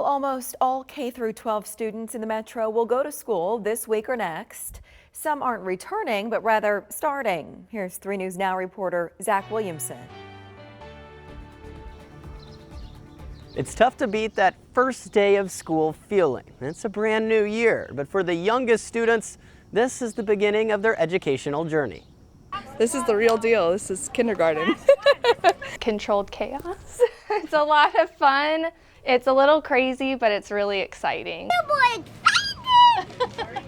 Well, almost all K through 12 students in the metro will go to school this week or next. Some aren't returning, but rather starting. Here's 3 News Now reporter Zach Williamson. It's tough to beat that first day of school feeling. It's a brand new year, but for the youngest students, this is the beginning of their educational journey. This is the real deal. This is kindergarten. Controlled chaos. It's a lot of fun. It's a little crazy, but it's really exciting.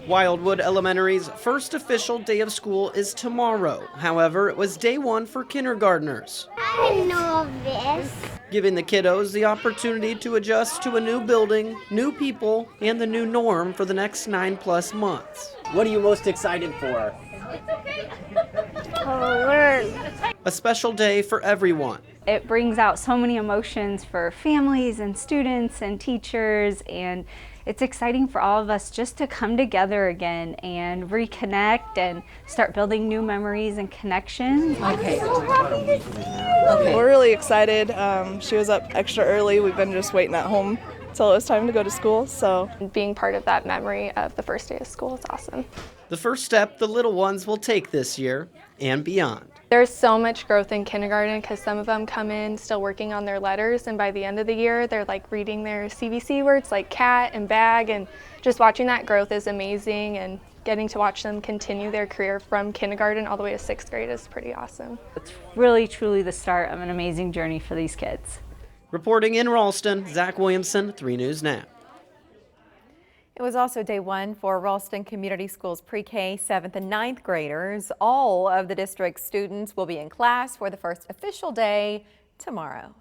Wildwood Elementary's first official day of school is tomorrow. However, it was day one for kindergartners. I'm nervous. Giving the kiddos the opportunity to adjust to a new building, new people, and the new norm for the next 9+ months. What are you most excited for? A special day for everyone. It brings out so many emotions for families and students and teachers, and it's exciting for all of us just to come together again and reconnect and start building new memories and connections. We're really excited. She was up extra early. We've been just waiting at home till it was time to go to school. So Being part of that memory of the first day of school is awesome. The first step the little ones will take this year and beyond. There's so much growth in kindergarten because some of them come in still working on their letters, and by the end of the year they're like reading their CVC words like cat and bag, and just watching that growth is amazing, and getting to watch them continue their career from kindergarten all the way to 6th grade is pretty awesome. It's really, truly the start of an amazing journey for these kids. Reporting in Ralston, Zach Williamson, 3 News Now. It was also day one for Ralston Community Schools pre-K 7th and 9th graders. All of the district's students will be in class for the first official day tomorrow.